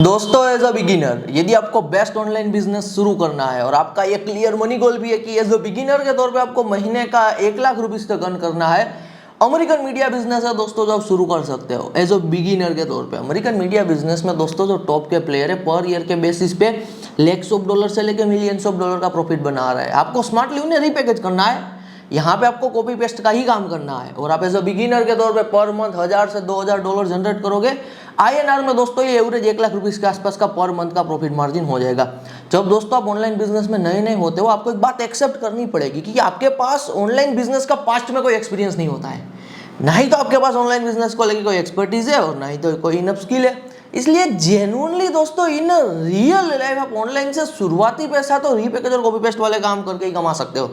दोस्तों as a beginner यदि आपको बेस्ट ऑनलाइन बिजनेस शुरू करना है और आपका ये क्लियर मनी गोल भी है कि एज अ बिगिनर के तौर पे आपको महीने का 1 लाख रुपीस तक अर्न करना है, अमेरिकन मीडिया बिजनेस है दोस्तों जो आप शुरू कर सकते हो एज अ बिगिनर के तौर पे। अमेरिकन मीडिया बिजनेस में दोस्तों जो टॉप के प्लेयर है पर ईयर के बेसिस पे लैक्स ऑफ डॉलर से लेकर मिलियंस ऑफ डॉलर का प्रॉफिट बना रहा है। आपको स्मार्टली उन्हें रीपैकेज करना है, यहाँ पे आपको कॉपी पेस्ट का ही काम करना है और आप एज अ बिगिनर के तौर पे पर मंथ 1000 से 2000 डॉलर जनरेट करोगे। INR में दोस्तों ये एवरेज 1 लाख रुपीस के आसपास का पर मंथ का प्रॉफिट मार्जिन हो जाएगा। जब दोस्तों आप ऑनलाइन बिजनेस में नए नए होते हो आपको एक बात एक्सेप्ट करनी पड़ेगी कि आपके पास ऑनलाइन बिजनेस का पास्ट में कोई एक्सपीरियंस नहीं होता है, ना ही तो आपके पास ऑनलाइन बिजनेस को लेकर कोई एक्सपर्टीज है और ना ही तो कोई इनफ स्किल है। इसलिए जेन्युइनली दोस्तों इन रियल लाइफ आप ऑनलाइन से शुरुआती पैसा तो रीपैकेज और कॉपी पेस्ट वाले काम करके ही कमा सकते हो।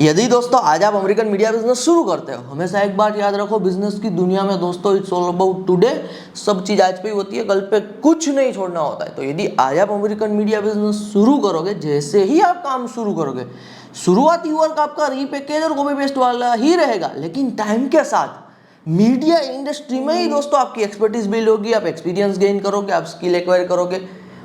यदि दोस्तों आज आप अमेरिकन मीडिया बिजनेस शुरू करते हो, हमेशा एक बात याद रखो, बिजनेस की दुनिया में दोस्तों इट्स ऑल अबाउट टुडे। सब चीज आज पे ही होती है, कल पे कुछ नहीं छोड़ना होता है। तो यदि आज आप अमेरिकन मीडिया बिजनेस शुरू करोगे, जैसे ही आप काम शुरू करोगे, शुरुआती वर्क आपका रीपैकेज और कॉपी पेस्ट वाला ही रहेगा, लेकिन टाइम के साथ मीडिया इंडस्ट्री में ही दोस्तों आपकी एक्सपर्टीज बिल्ड होगी, आप एक्सपीरियंस गेन करोगे, आप स्किल एक्वायर करोगे।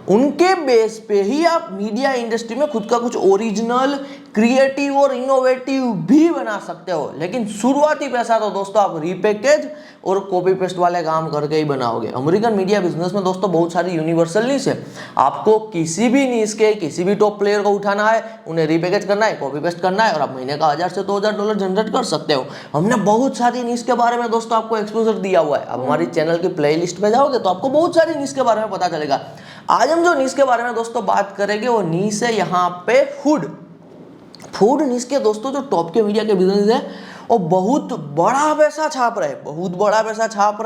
उनके बेस पे ही आप मीडिया इंडस्ट्री में खुद का कुछ ओरिजिनल, क्रिएटिव और इनोवेटिव भी बना सकते हो। लेकिन शुरुआती पैसा तो दोस्तों आप रीपैकेज और कॉपी पेस्ट वाले काम करके ही बनाओगे। अमेरिकन मीडिया बिजनेस में दोस्तों बहुत सारी यूनिवर्सल नीश है। आपको किसी भी नीश के किसी भी टॉप प्लेयर को उठाना है, उन्हें रीपैकेज करना है, कॉपी पेस्ट करना है और आप महीने का 1000 से 2000 डॉलर जनरेट कर सकते हो। हमने बहुत सारी नीश के बारे में दोस्तों आपको एक्सपोजर दिया हुआ है। आप हमारी चैनल की प्ले लिस्ट में जाओगे तो आपको बहुत सारी नीश के बारे में पता चलेगा। आज हम जो नीश के बारे में दोस्तों बात करेंगे वो नीश है यहाँ पे फूड नीश के दोस्तों जो टॉप के मीडिया के बिजनेस है वो बहुत बड़ा पैसा छाप रहे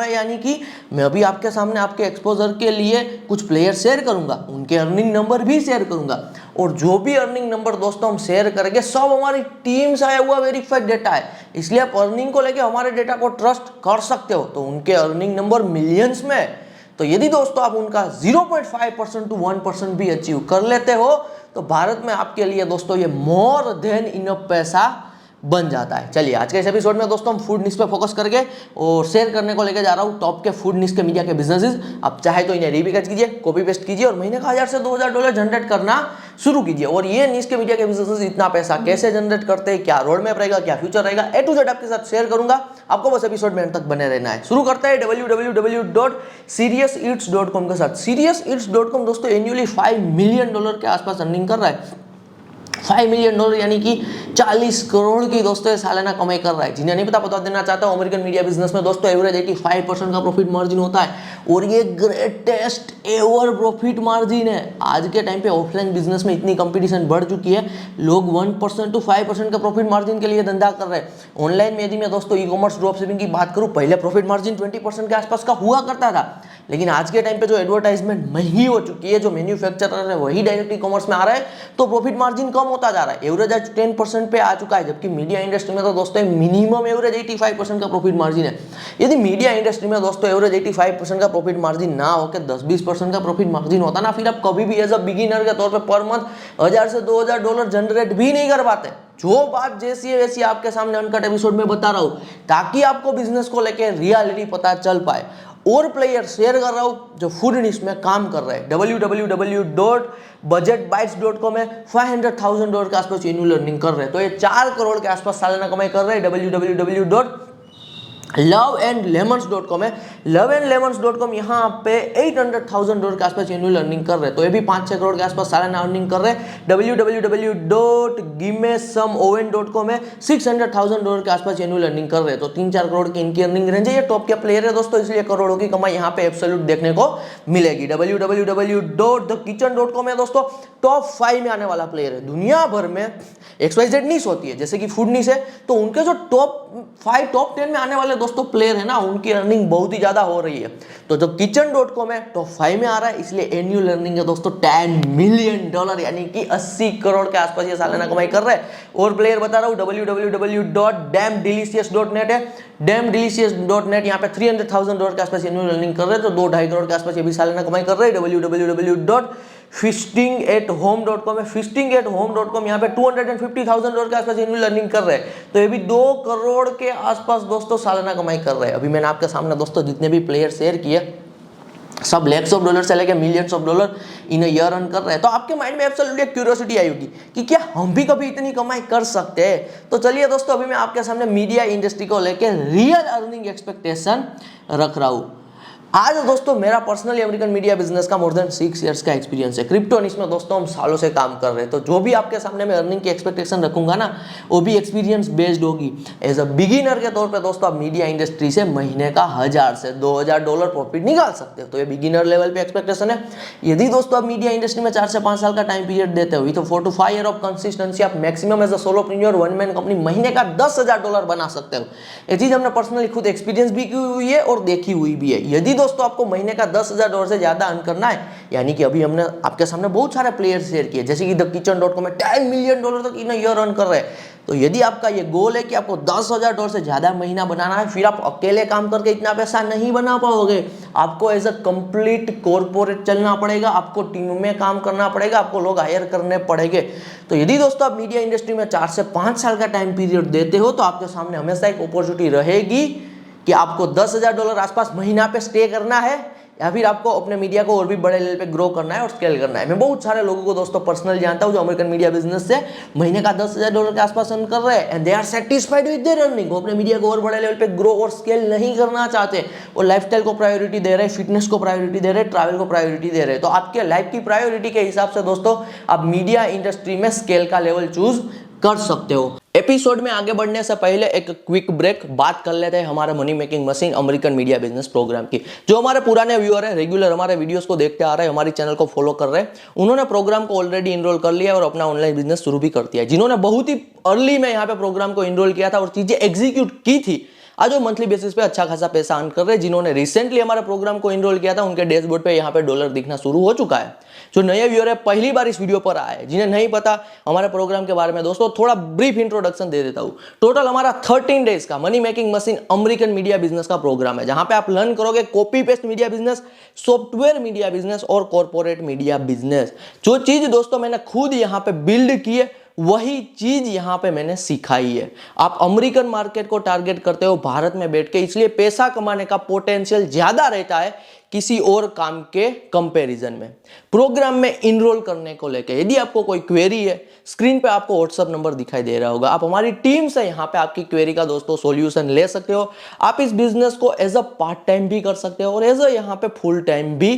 हैं। यानी कि मैं अभी आपके सामने आपके एक्सपोजर के लिए कुछ प्लेयर शेयर करूंगा, उनके अर्निंग नंबर भी शेयर करूंगा और जो भी अर्निंग नंबर दोस्तों हम शेयर करेंगे सब हमारी टीम से आया हुआ वेरीफाइड डेटा है। इसलिए आप अर्निंग को लेके हमारे डेटा को ट्रस्ट कर सकते हो। तो उनके अर्निंग नंबर मिलियंस में है। तो यदि दोस्तों आप उनका 0.5% to 1% भी अचीव कर लेते हो तो भारत में आपके लिए दोस्तों ये मोर देन इनफ पैसा बन जाता है। चलिए आज के इस एपिसोड में दोस्तों हम फूड निश पे फोकस करके और शेयर करने को लेकर जा रहा हूँ टॉप के फूड निश के मीडिया के बिजनेसेस। आप चाहे तो इन्हें रीपैकेज कीजिए, कॉपी पेस्ट कीजिए और महीने का 1000 से 2000 डॉलर जनरेट करना शुरू कीजिए। और ये निश के मीडिया के बिजनेसेस इतना पैसा कैसे जनरेट करते हैं, क्या रोड मैप रहेगा, क्या फ्यूचर रहेगा, A to Z आपके साथ शेयर करूंगा। आपको बस एपिसोड में अंत तक बने रहना है। शुरू करते हैं www.seriouseats.com के साथ। seriouseats.com दोस्तों एनुअली $5 मिलियन के आसपास अर्निंग कर रहा है। $5 मिलियन यानी कि 40 करोड़ की दोस्तों सालाना कमाई कर रहा है। जिन्हें नहीं पता बता देना चाहता हूं, अमेरिकन मीडिया बिजनेस में दोस्तों एवरेज 85% का प्रॉफिट मार्जिन होता है और ये ग्रेटेस्ट एवर प्रॉफिट मार्जिन है। आज के टाइम पे ऑफलाइन बिजनेस में इतनी कंपटीशन बढ़ चुकी है, लोग 1% to 5% का प्रॉफिट मार्जिन के लिए धंधा कर रहे हैं। ऑनलाइन में यदि मैं दोस्तों ई कॉमर्स ड्रॉप शिपिंग की बात करूं, पहले प्रॉफिट मार्जिन 20% के आसपास का हुआ करता था, लेकिन आज के टाइम पे जो एडवर्टाइजमेंट महंगी हो चुकी है, जो मैन्युफैक्चरर है वही डायरेक्ट ई कॉमर्स में आ रहा है, तो प्रॉफिट मार्जिन कम होता जा रहा है। एवरेज आज 10% पे आ चुका है, जबकि मीडिया इंडस्ट्री में तो दोस्तों मिनिमम एवरेज 85% का प्रॉफिट मार्जिन है। यदि मीडिया इंडस्ट्री में दोस्तों एवरेज 85% का प्रॉफिट मार्जिन ना होकर 10-20% का प्रॉफिट मार्जिन होता ना, फिर आप कभी भी एज अ बिगिनर के तौर पे पर मंथ 1000 से 2000 डॉलर जनरेट भी नहीं कर पाते। जो बात जैसी है वैसी आपके सामने अनकट एपिसोड में बता रहा हूं, ताकि आपको बिजनेस को लेकर रियलिटी पता चल पाए। और प्लेयर शेयर कर रहा हूं जो फूड निश में काम कर रहे हैं। www.budgetbytes.com है, $500,000 के आसपास एनुअल अर्निंग कर रहे हैं। तो ये 4 करोड़ के आसपास सालाना कमाई कर रहे हैं। www.loveandlemons.com है, loveandlemons.com यहाँ पे $800,000 के आसपास एनुअल अर्निंग कर रहे हैं। तो ये भी 5-6 करोड़ के आसपास सालाना अर्निंग कर रहे हैं। www.givemesomeoven.com है, $600,000 के आसपास एनुअल अर्निंग कर रहे हैं। तो 3-4 करोड़ की इनकी अर्निंग रेंज है। ये टॉप के प्लेयर है दोस्तों, इसलिए करोड़ों की कमाई यहाँ पे एब्सोल्यूट देखने को मिलेगी। www.thekitchen.com है दोस्तों, टॉप 5 में आने वाला प्लेयर है। दुनिया भर में XYZ निश होती है, जैसे कि फूड निश है, तो उनके जो टॉप 5 टॉप 10 में आने वाले दोस्तों प्लेयर है ना, उनकी अर्निंग बहुत ही ज्यादा हो रही है। तो जो kitchen.com है टॉप 5 में आ रहा है, इसलिए एनुअल अर्निंग है दोस्तों $10 मिलियन, यानी कि 80 करोड़ के आसपास ये सालाना कमाई कर रहे हैं। और प्लेयर बता रहा हूं www.damndelicious.net है, damndelicious.net यहाँ पे $300,000 के आसपास एनुअल अर्निंग कर रहे हैं। तो 2-2.5 करोड़ के आसपास ये भी सालाना कमाई कर रहे हैं। www.fistingathome.com है, fistingathome.com यहाँ पे $250,000 के आसपास एनुअल अर्निंग कर रहे हैं। तो ये भी 2 करोड़ के आसपास दोस्तों सालाना कमाई कर रहे हैं। अभी मैंने आपके सामने दोस्तों जितने भी प्लेयर शेयर किए सब लैक्स ऑफ डॉलर से लेके millions of dollar in year earn कर रहे हैं, तो आपके माइंड में एब्सोल्युटली क्यूरियोसिटी आई होगी कि क्या हम भी कभी इतनी कमाई कर सकते हैं। तो चलिए दोस्तों, अभी मैं आपके सामने मीडिया इंडस्ट्री को लेके रियल अर्निंग एक्सपेक्टेशन रख रहा हूँ। आज दोस्तों मेरा पर्सनली अमेरिकन मीडिया बिजनेस का मोर देन 6 इयर्स का एक्सपीरियंस है। क्रिप्टो इसमें दोस्तों हम सालों से काम कर रहे हैं, तो जो भी आपके सामने मैं अर्निंग की एक्सपेक्टेशन रखूंगा ना, वो भी एक्सपीरियंस बेस्ड होगी। एज अ बिगिनर के तौर पे दोस्तों आप मीडिया इंडस्ट्री से महीने का 1000 से 2000 डॉलर प्रॉफिट निकाल सकते हो, तो ये बिगिनर लेवल पे एक्सपेक्टेशन है। यदि दोस्तों आप मीडिया इंडस्ट्री में 4 से 5 साल का टाइम पीरियड देते हो, तो 4 to 5 ईयर ऑफ कंसिस्टेंसी आप maximum as a solopreneur one man company महीने का 10,000 डॉलर बना सकते हो। ये चीज हमने पर्सनली खुद एक्सपीरियंस भी की हुई है और देखी हुई भी है। यदि दोस्तों आपको महीने 10,000 डॉलर से ज्यादा अर्न करना है, यानी कि अभी हमने आपके सामने बहुत सारे प्लेयर्स शेयर किए, जैसे कि thekitchen.com में 10 मिलियन डॉलर तक इन ईयर अर्न कर रहे हैं। तो यदि आपका ये गोल है कि आपको 10,000 डॉलर से ज्यादा महीना बनाना है, फिर आप अकेले काम करके इतना पैसा नहीं बना पाओगे। आपको एज अ कंप्लीट कॉर्पोरेट चलना पड़ेगा, आपको टीम में काम करना पड़ेगा, आपको लोग हायर करने पड़ेंगे। तो यदि दोस्तों आप मीडिया इंडस्ट्री में 4 से 5 साल का टाइम पीरियड देते हो, तो आपके सामने हमेशा एक अपॉर्चुनिटी रहेगी कि आपको 10,000 डॉलर आसपास महीना पे स्टे करना है, या फिर आपको अपने मीडिया को और भी बड़े लेवल पे ग्रो करना है और स्केल करना है। मैं बहुत सारे लोगों को दोस्तों पर्सनली जानता हूं जो अमेरिकन मीडिया बिजनेस से महीने का 10,000 डॉलर के आसपास अर्न कर रहे हैं, and they are satisfied with their earning. वो अपने मीडिया को और बड़े लेवल पे ग्रो और स्केल नहीं करना चाहते, वो लाइफस्टाइल को प्रायोरिटी दे रहे हैं, फिटनेस को प्रायोरिटी दे रहे हैं, ट्रैवल को प्रायोरिटी दे रहे हैं। तो आपके लाइफ की प्रायोरिटी के हिसाब से दोस्तों आप मीडिया इंडस्ट्री में स्केल का लेवल चूज कर सकते हो। एपिसोड में आगे बढ़ने से पहले एक क्विक ब्रेक, बात कर लेते हैं हमारे money making machine American media business program की। जो हमारे पुराने व्यूअर है, रेगुलर हमारे वीडियोस को देखते आ रहे हैं, हमारी चैनल को फॉलो कर रहे हैं, उन्होंने प्रोग्राम को ऑलरेडी इनरोल कर लिया और अपना ऑनलाइन बिजनेस शुरू भी कर दिया। जिन्होंने बहुत ही अर्ली में यहाँ पे प्रोग्राम को इनरोल किया था और चीजें एग्जीक्यूट की थी, आज वो मंथली बेसिस पे अच्छा खासा पैसा अर्न कर रहे हैं। जिन्होंने रिसेंटली हमारे प्रोग्राम को इनरोल किया था, उनके डैशबोर्ड पे यहाँ पे डॉलर दिखना शुरू हो चुका है। जो नए व्यूअर है, पहली बार इस वीडियो पर आए, जिन्हें नहीं पता हमारे प्रोग्राम के बारे में, दोस्तों थोड़ा ब्रीफ इंट्रोडक्शन दे देता हूँ। टोटल हमारा 13 डेज का money making machine American media business का प्रोग्राम है, जहां पे आप लर्न करोगे copy paste media business, software media business और कॉर्पोरेट मीडिया बिजनेस। जो चीज दोस्तों मैंने खुद यहाँ पे बिल्ड की है, वही चीज यहां पे मैंने सिखाई है। आप अमेरिकन मार्केट को टारगेट करते हो भारत में बैठ के, इसलिए पैसा कमाने का पोटेंशियल ज्यादा रहता है किसी और काम के कंपैरिजन में। प्रोग्राम में इनरोल करने को लेकर यदि आपको कोई क्वेरी है, स्क्रीन पे आपको व्हाट्सएप नंबर दिखाई दे रहा होगा, आप हमारी टीम से यहाँ पे आपकी क्वेरी का दोस्तों सॉल्यूशन ले सकते हो। आप इस बिजनेस को एज अ पार्ट टाइम भी कर सकते हो और एज अ यहाँ पे फुल टाइम भी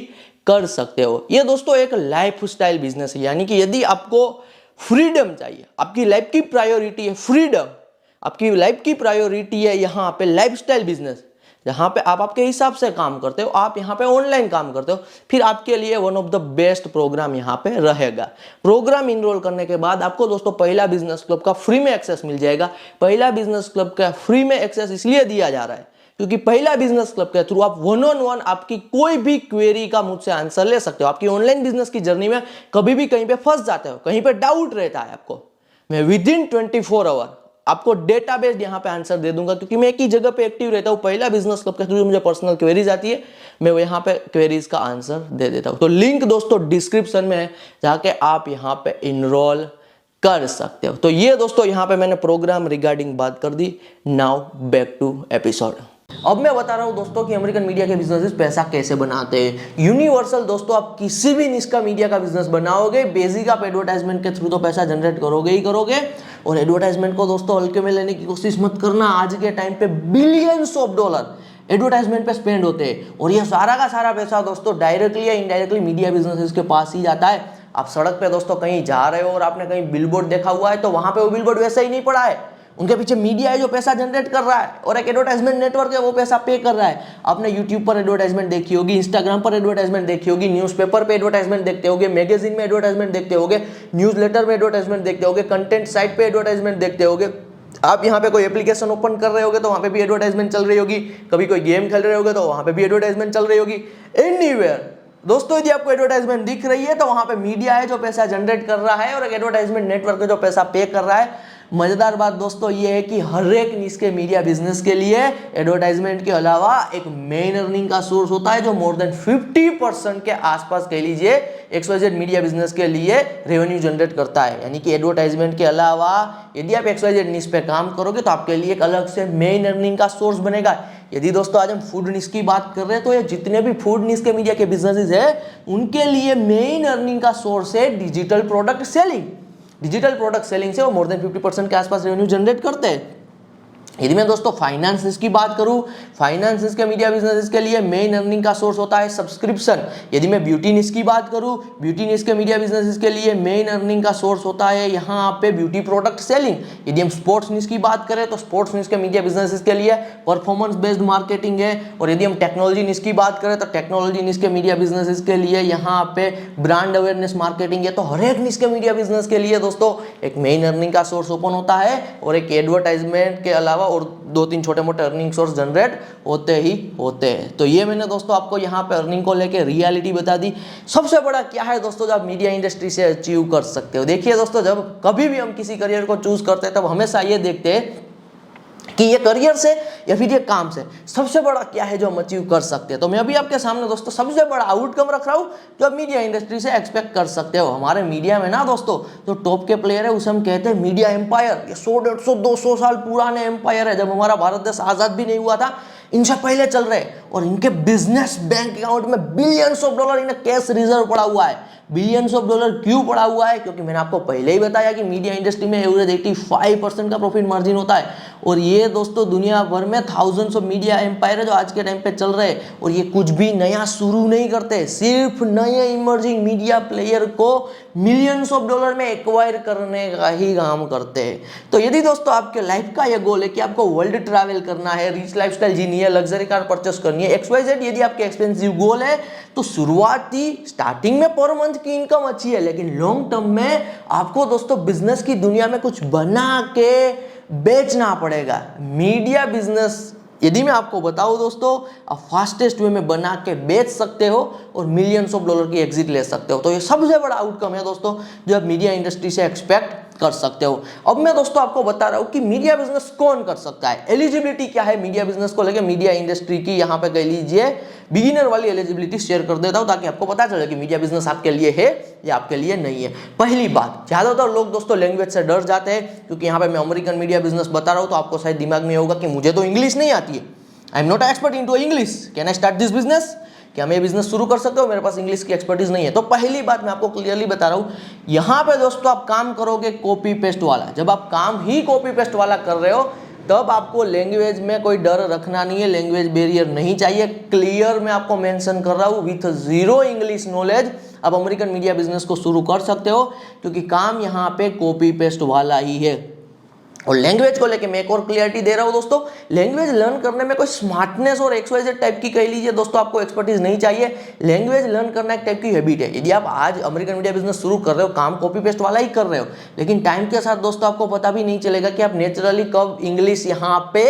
कर सकते हो। ये दोस्तों एक लाइफ स्टाइल बिजनेस है, यानी कि यदि आपको फ्रीडम चाहिए, आपकी लाइफ की प्रायोरिटी है फ्रीडम, आपकी लाइफ की प्रायोरिटी है यहाँ पे लाइफस्टाइल बिजनेस, जहां पे आप आपके हिसाब से काम करते हो, आप यहाँ पे ऑनलाइन काम करते हो, फिर आपके लिए one of the best program यहाँ पे रहेगा। प्रोग्राम इनरोल करने के बाद आपको दोस्तों पहला बिजनेस क्लब का फ्री में एक्सेस मिल जाएगा। पहला बिजनेस क्लब का फ्री में एक्सेस इसलिए दिया जा रहा है क्योंकि पहला बिजनेस क्लब के थ्रू आप 1-on-1 आपकी कोई भी क्वेरी का मुझसे आंसर ले सकते हो। आपकी ऑनलाइन बिजनेस की जर्नी में कभी भी कहीं पे फंस जाते हो, कहीं पे डाउट रहता है आपको, मैं विदिन 24 आवर आपको डेटाबेस यहाँ पे आंसर दे दूंगा, क्योंकि मैं एक ही जगह पे एक्टिव रहता हूँ। पहला बिजनेस क्लब के थ्रू मुझे पर्सनल क्वेरीज आती है, मैं यहाँ पे क्वेरीज का आंसर दे देता हूँ। तो लिंक दोस्तों डिस्क्रिप्शन में है, जाके आप यहाँ पे इनरोल कर सकते हो। तो ये दोस्तों यहाँ पे मैंने प्रोग्राम रिगार्डिंग बात कर दी। Now back to episode. अब मैं बता रहा हूं दोस्तों कि अमेरिकन मीडिया के बिजनेसेस पैसा कैसे बनाते हैं। यूनिवर्सल दोस्तों, आप किसी भी निश का मीडिया का बिजनेस बनाओगे, बेसिक आप एडवर्टाइजमेंट के थ्रू तो पैसा जनरेट करोगे ही करोगे, और एडवर्टाइजमेंट को दोस्तों हल्के में लेने की कोशिश मत करना। आज के टाइम पे बिलियंस ऑफ डॉलर एडवर्टाइजमेंट पे स्पेंड होते हैं, और ये सारा का सारा पैसा दोस्तों डायरेक्टली या इनडायरेक्टली मीडिया बिजनेसेस के पास ही जाता है। आप सड़क पे दोस्तों कहीं जा रहे हो और आपने कहीं बिलबोर्ड देखा हुआ है, तो वहां पे वो बिलबोर्ड वैसा ही नहीं पड़ा है, उनके पीछे मीडिया है जो पैसा जनरेट कर रहा है, और एक एडवर्टाइजमेंट नेटवर्क है वो पैसा पे कर रहा है। आपने यूट्यूब पर एडवर्टाइजमेंट देखी होगी, इंस्टाग्राम पर एडवर्टाइजमेंट देखी होगी, न्यूज़पेपर पे एडवर्टाइजमेंट देखते होगे, मैगजीन में एडवर्टाइजमेंट देखते होगे, न्यूज़लेटर में एडवर्टाइजमेंट देखते होगे, कंटेंट साइट पे एडवर्टाइजमेंट देखते होगे। आप यहाँ पे कोई एप्लीकेशन ओपन कर रहे होगे तो वहाँ पे भी एडवर्टाइजमेंट चल रही होगी, कभी कोई गेम खेल रहे होगे तो वहाँ पे भी एडवर्टाइजमेंट चल रही होगी। एनीवेयर दोस्तों, यदि आपको एडवर्टाइजमेंट दिख रही है तो वहां पे मीडिया है जो पैसा जनरेट कर रहा है, और एक एडवर्टाइजमेंट नेटवर्क है जो पैसा पे कर रहा है। मजेदार बात दोस्तों ये है कि हर एक निश के मीडिया बिजनेस के लिए एडवर्टाइजमेंट के अलावा एक मेन अर्निंग का सोर्स होता है, जो मोर देन 50% के आसपास कह लीजिए XYZ मीडिया बिजनेस के लिए रेवेन्यू जनरेट करता है। यानी कि एडवर्टाइजमेंट के अलावा यदि आप XYZ निश पे काम करोगे तो आपके लिए एक अलग से मेन अर्निंग का सोर्स बनेगा। यदि दोस्तों आज हम फूड निश की बात कर रहे हैं तो ये जितने भी फूड निश के मीडिया के बिजनेसेस है उनके लिए मेन अर्निंग का सोर्स है digital product selling. Digital product selling से वो मोर देन 50% के आसपास रेवेन्यू जनरेट करते हैं। यदि मैं दोस्तों फाइनेंस की बात करूं, फाइनेंस के मीडिया बिजनेस के लिए मेन अर्निंग का सोर्स होता है सब्सक्रिप्शन। यदि मैं ब्यूटी निश की बात करूं, ब्यूटी निश के मीडिया बिजनेस के लिए मेन अर्निंग का सोर्स होता है यहाँ पे ब्यूटी प्रोडक्ट सेलिंग। यदि हम स्पोर्ट्स निश की बात करें तो स्पोर्ट्स निश के मीडिया बिजनेस के लिए परफॉर्मेंस बेस्ड मार्केटिंग है। और यदि हम टेक्नोलॉजी निश की बात करें तो टेक्नोलॉजी निश के मीडिया बिजनेस के लिए यहाँ पे ब्रांड अवेयरनेस मार्केटिंग है। तो हर एक निश के मीडिया बिजनेस के लिए दोस्तों एक मेन अर्निंग का सोर्स ओपन होता है और एक एडवर्टाइजमेंट के अलावा और 2-3 छोटे मोटे अर्निंग सोर्स जनरेट होते ही होते हैं। तो ये मैंने दोस्तों आपको यहाँ पे अर्निंग को लेके रियलिटी बता दी। सबसे बड़ा क्या है दोस्तों जो आप मीडिया इंडस्ट्री से अचीव कर सकते हो। देखिए दोस्तों, जब कभी भी हम किसी करियर को चूज करते हैं तब हमेशा ये देखते हैं कि ये करियर से या फिर ये काम से सबसे बड़ा क्या है जो हम अचीव कर सकते हैं। तो मैं अभी आपके सामने दोस्तों सबसे बड़ा आउटकम रख रहा हूँ जो आप मीडिया इंडस्ट्री से एक्सपेक्ट कर सकते हो। हमारे मीडिया में ना दोस्तों जो टॉप के प्लेयर है उसे हम कहते हैं मीडिया एम्पायर। ये 100-150-200 साल पुराने एम्पायर है। जब हमारा भारत देश आजाद भी नहीं हुआ था इनसे पहले चल रहे और इनके बिजनेस बैंक अकाउंट में बिलियंस ऑफ डॉलर इन्हें कैश रिजर्व पड़ा हुआ है। बिलियंस ऑफ डॉलर क्यों पड़ा हुआ है? क्योंकि मैंने आपको पहले ही बताया कि मीडिया इंडस्ट्री में एवरेज 85% का प्रॉफिट मार्जिन होता है। और ये दोस्तों दुनिया भर में थाउजेंड्स ऑफ मीडिया एम्पायर है जो आज के टाइम पे चल रहे हैं और ये कुछ भी नया शुरू नहीं करते, सिर्फ नए इमर्जिंग मीडिया प्लेयर को मिलियंस ऑफ डॉलर में एक्वायर करने का ही काम करते हैं। तो यदि दोस्तों आपके लाइफ का ये गोल है कि आपको वर्ल्ड ट्रैवल करना है, रिच लाइफस्टाइल जीनी है, लग्जरी कार परचेस करनी है, XYZ यदि आपके एक्सपेंसिव गोल है तो शुरुआती स्टार्टिंग में पर मंथ की इनकम अच्छी है, लेकिन लॉन्ग टर्म में आपको दोस्तों बिजनेस की दुनिया में कुछ बना के बेचना पड़ेगा। मीडिया बिजनेस यदि मैं आपको बताऊं दोस्तों आप फास्टेस्ट वे में बना के बेच सकते हो और मिलियंस ऑफ डॉलर की एग्जिट ले सकते हो। तो ये सबसे बड़ा आउटकम है दोस्तों जो आप मीडिया इंडस्ट्री से एक्सपेक्ट कर सकते हो। अब मैं दोस्तों आपको बता रहा हूं कि मीडिया बिजनेस कौन कर सकता है, एलिजिबिलिटी क्या है मीडिया बिजनेस को लेकर मीडिया इंडस्ट्री की। यहाँ पे कह लीजिए बिगिनर वाली एलिजिबिलिटी शेयर कर देता हूं ताकि आपको पता चले कि मीडिया बिजनेस आपके लिए है या आपके लिए नहीं है। पहली बात, ज्यादातर लोग दोस्तों लैंग्वेज से डर जाते हैं क्योंकि यहाँ पे मैं अमेरिकन मीडिया बिजनेस बता रहा हूँ तो आपको शायद दिमाग में होगा कि मुझे तो इंग्लिश नहीं आती है, I am not expert in to English, can I start this business, क्या मैं बिजनेस शुरू कर सकते हो, मेरे पास इंग्लिश की एक्सपर्टीज नहीं है। तो पहली बात मैं आपको क्लियरली बता रहा हूं, यहां पे दोस्तों आप काम करोगे कॉपी पेस्ट वाला। जब आप काम ही कॉपी पेस्ट वाला कर रहे हो तब आपको लैंग्वेज में कोई डर रखना नहीं है, लैंग्वेज बैरियर नहीं चाहिए। क्लियर मैं आपको मेंशन कर रहा हूं, विथ जीरो इंग्लिश नॉलेज आप अमेरिकन मीडिया बिजनेस को शुरू कर सकते हो क्योंकि काम यहाँ पे कॉपी पेस्ट वाला ही है। और लैंग्वेज को लेके मैं एक और क्लियरिटी दे रहा हूं दोस्तों, लैंग्वेज लर्न करने में कोई स्मार्टनेस और XYZ टाइप की कह लीजिए दोस्तों आपको एक्सपर्टीज नहीं चाहिए। लैंग्वेज लर्न करना एक टाइप की हैबिट है। यदि आप आज अमेरिकन मीडिया बिजनेस शुरू कर रहे हो, काम कॉपी पेस्ट वाला ही कर रहे हो, लेकिन टाइम के साथ दोस्तों आपको पता भी नहीं चलेगा कि आप नेचुरली कब इंग्लिश यहाँ पे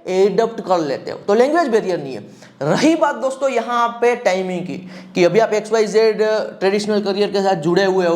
एडप्ट कर लेते हो। तो लैंग्वेज बैरियर नहीं है। रही बात दोस्तों यहाँ पे टाइमिंग की कि अभी आप XYZ ट्रेडिशनल करियर के साथ जुड़े हुए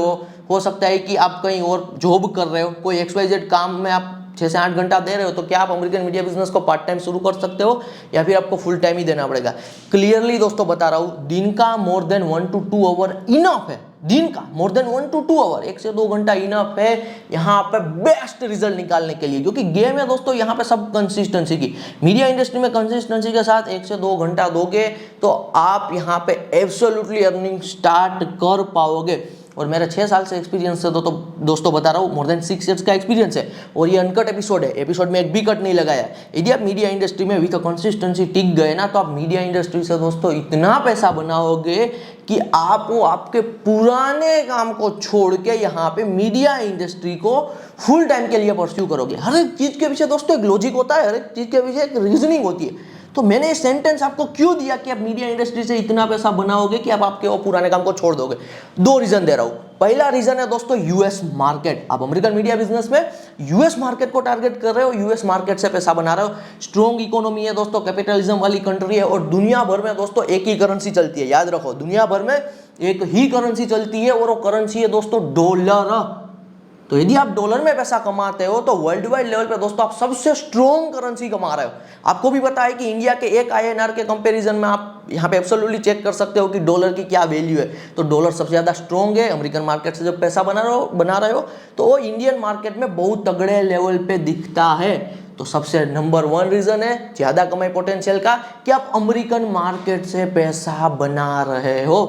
हो सकता है कि आप कहीं और जॉब कर रहे हो, कोई XYZ काम में आप 6 से 8 घंटा दे रहे हो, तो क्या आप अमेरिकन मीडिया बिजनेस को पार्ट टाइम शुरू कर सकते हो या फिर आपको फुल टाइम ही देना पड़ेगा। क्लियरली दोस्तों बता रहा हूं, दिन का more than 1 to 2 hour enough है। दिन का मोर देन 1 to 2 आवर, 1 से 2 घंटा इनफ है यहाँ पे बेस्ट रिजल्ट निकालने के लिए। क्योंकि गेम है दोस्तों यहाँ पे सब कंसिस्टेंसी की। मीडिया इंडस्ट्री में कंसिस्टेंसी के साथ 1 से 2 घंटा दोगे तो आप यहाँ पे एब्सोल्युटली अर्निंग स्टार्ट कर पाओगे। और मेरा 6 साल से एक्सपीरियंस है तो दोस्तों बता रहा हूँ, मोर देन 6 इयर्स का एक्सपीरियंस है और ये अनकट एपिसोड है, एपिसोड में एक भी कट नहीं लगाया। यदि आप मीडिया इंडस्ट्री में विथ कंसिस्टेंसी टिक गए ना तो आप मीडिया इंडस्ट्री से दोस्तों इतना पैसा बनाओगे कि आप वो आपके पुराने काम को छोड़ के यहाँ पे मीडिया इंडस्ट्री को फुल टाइम के लिए परस्यू करोगे। हर एक चीज के पीछे दोस्तों एक लॉजिक होता है, हर एक चीज के पीछे एक रीजनिंग होती है। तो मैंने ये सेंटेंस आपको क्यों दिया कि आप मीडिया इंडस्ट्री से इतना पैसा बनाओगे कि आप आपके वो पुराने काम को छोड़ दोगे। 2 रीजन दे रहा हूं। पहला रीजन है दोस्तों यूएस मार्केट। आप अमेरिकन मीडिया बिजनेस में यूएस मार्केट को टारगेट कर रहे हो, यूएस मार्केट से पैसा बना रहे हो। स्ट्रॉन्ग इकोनॉमी है दोस्तों, कैपिटलिज्म वाली कंट्री है और दुनिया भर में दोस्तों एक ही करेंसी चलती है। याद रखो, दुनिया भर में एक ही करेंसी चलती है और वो करेंसी है दोस्तों डॉलर। तो यदि आप डॉलर में पैसा कमाते हो तो वर्ल्ड वाइड लेवल पे दोस्तों आप सबसे स्ट्रॉन्ग करेंसी कमा रहे हो। आपको भी पता है कि इंडिया के एक INR के कंपैरिजन में आप यहाँ पे एब्सोल्युटली चेक कर सकते हो कि डॉलर की क्या वैल्यू है। तो डॉलर सबसे ज्यादा स्ट्रॉन्ग है। अमेरिकन मार्केट से जब पैसा बना रहे हो तो वो इंडियन मार्केट में बहुत तगड़े लेवल पे दिखता है। तो सबसे नंबर 1 रीजन है ज्यादा कमाई पोटेंशियल का कि आप अमेरिकन मार्केट से पैसा बना रहे हो।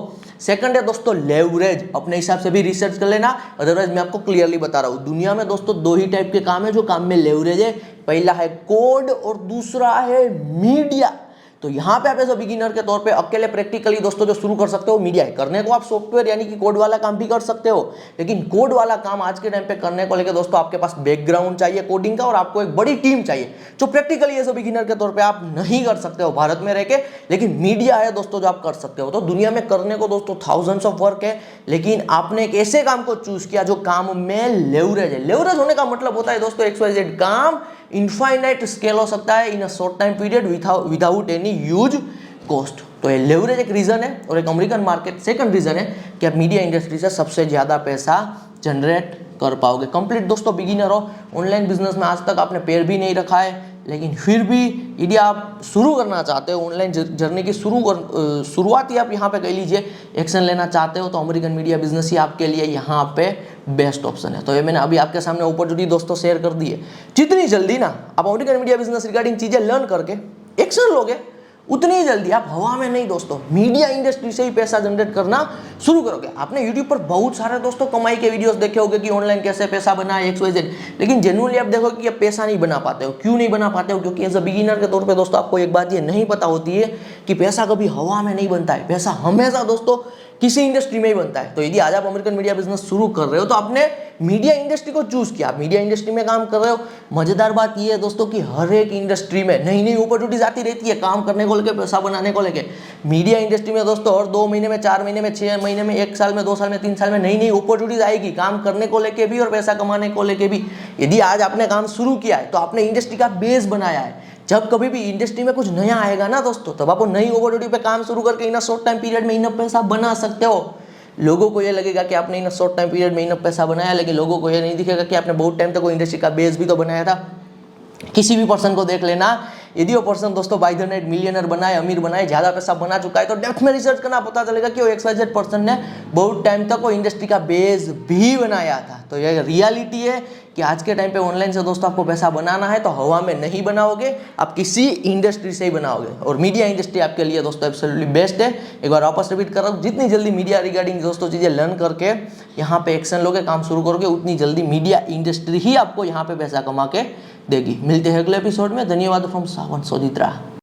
सेकंड है दोस्तों लेवरेज, अपने हिसाब से भी रिसर्च कर लेना, अदरवाइज मैं आपको क्लियरली बता रहा हूँ। दुनिया में दोस्तों 2 ही टाइप के काम है जो काम में लेवरेज है, पहला है कोड और दूसरा है मीडिया। तो यहाँ पे आप एज अ बिगिनर के तौर पे अकेले प्रैक्टिकली दोस्तों जो शुरू कर सकते हो मीडिया है। करने को आप सॉफ्टवेयर यानी कि कोड वाला काम भी कर सकते हो, लेकिन कोड वाला काम आज के टाइम पे करने को लेकर दोस्तों आपके पास बैकग्राउंड चाहिए कोडिंग का और आपको एक बड़ी टीम चाहिए, जो प्रैक्टिकली एज अ बिगिनर के तौर पे आप नहीं कर सकते हो भारत में रह के। लेकिन मीडिया है दोस्तों जो आप कर सकते हो। तो दुनिया में करने को दोस्तों थाउजेंड्स ऑफ वर्क है, लेकिन आपने एक ऐसे काम को चूज किया जो काम में लेवरेज है। लेवरेज होने का मतलब होता है दोस्तों XYZ काम इनफाइनाइट स्केल हो सकता है in a short time period without any huge cost. तो ये लेवरेज एक रीजन है। और एक अमेरिकन मार्केट सेकंड रीजन है कि आप मीडिया इंडस्ट्री से सबसे ज्यादा पैसा जनरेट कर पाओगे। कंप्लीट दोस्तों बिगिनर हो, ऑनलाइन बिजनेस में आज तक आपने पैर भी नहीं रखा है, लेकिन फिर भी यदि आप शुरू करना चाहते हो ऑनलाइन जर्नी की शुरुआत ही आप यहाँ पे कह लीजिए एक्शन लेना चाहते हो, तो अमेरिकन मीडिया बिजनेस ही आपके लिए यहाँ पे बेस्ट ऑप्शन है। तो ये मैंने अभी आपके सामने अपॉर्चुनिटी दोस्तों शेयर कर दी है। जितनी जल्दी ना आप अमेरिकन मीडिया बिजनेस रिगार्डिंग चीजें लर्न करके एक्शन लोगे, उतनी ही जल्दी आप हवा में नहीं दोस्तों मीडिया इंडस्ट्री से ही पैसा जनरेट करना शुरू करोगे। आपने यूट्यूब पर बहुत सारे दोस्तों कमाई के वीडियोस देखे होंगे कि ऑनलाइन कैसे पैसा बनाए XYZ, लेकिन जेन्युइनली आप देखोगे कि आप पैसा नहीं बना पाते हो। क्यों नहीं बना पाते हो? क्योंकि एज अ बिगिनर के तौर पे दोस्तों आपको एक बात ये नहीं पता होती है कि पैसा कभी हवा में नहीं बनता है, पैसा हमेशा दोस्तों किसी इंडस्ट्री में ही बनता है। तो यदि आज आप अमेरिकन मीडिया बिजनेस शुरू कर रहे हो तो आपने मीडिया इंडस्ट्री को चूज किया, आप मीडिया इंडस्ट्री में काम कर रहे हो। मजेदार बात यह है दोस्तों कि हर एक इंडस्ट्री में नई नई अपॉर्चुनिटीज आती रहती है काम करने को लेकर, पैसा बनाने को लेकर। मीडिया इंडस्ट्री में दोस्तों और 2 महीने में, 4 महीने में, 6 महीने में, 1 साल में, 2 साल में, 3 साल में नई नई अपॉर्चुनिटीज आएगी काम करने को लेकर भी और पैसा कमाने को लेकर भी। यदि आज आपने काम शुरू किया है तो आपने इंडस्ट्री का बेस बनाया है। जब कभी भी इंडस्ट्री में कुछ नया आएगा ना दोस्तों, तब आप नई अपॉर्चुनिटी पे काम शुरू करके इन शॉर्ट टाइम पीरियड में इन पैसा बना सकते हो। लोगों को ये लगेगा कि आपने इन शॉर्ट टाइम पीरियड में इन पैसा बनाया, लेकिन लोगों को ये नहीं दिखेगा कि आपने बहुत टाइम तक वो इंडस्ट्री का बेस भी तो बनाया था। किसी भी पर्सन को देख लेना, यदि वो पर्सन दोस्तों बाय द नाइट मिलियनर बनाए, अमीर बनाए, ज्यादा पैसा बना चुका है, तो डेप्थ में रिसर्च करना पता चलेगा कि वो XYZ पर्सन ने बहुत टाइम तक वो इंडस्ट्री का बेस भी बनाया था। तो ये रियलिटी है कि आज के टाइम पे ऑनलाइन से दोस्तों आपको पैसा बनाना है तो हवा में नहीं बनाओगे, आप किसी इंडस्ट्री से ही बनाओगे। और मीडिया इंडस्ट्री आपके लिए दोस्तों एब्सोल्युटली बेस्ट है। एक बार वापस रिपीट कर रहा हूँ, जितनी जल्दी मीडिया रिगार्डिंग दोस्तों चीजें लर्न करके यहाँ पे एक्शन लोगे, काम शुरू करोगे, उतनी जल्दी मीडिया इंडस्ट्री ही आपको यहाँ पे पैसा कमा के देगी। मिलते हैं अगले एपिसोड में। धन्यवाद फ्रॉम सावन सोदित्रा।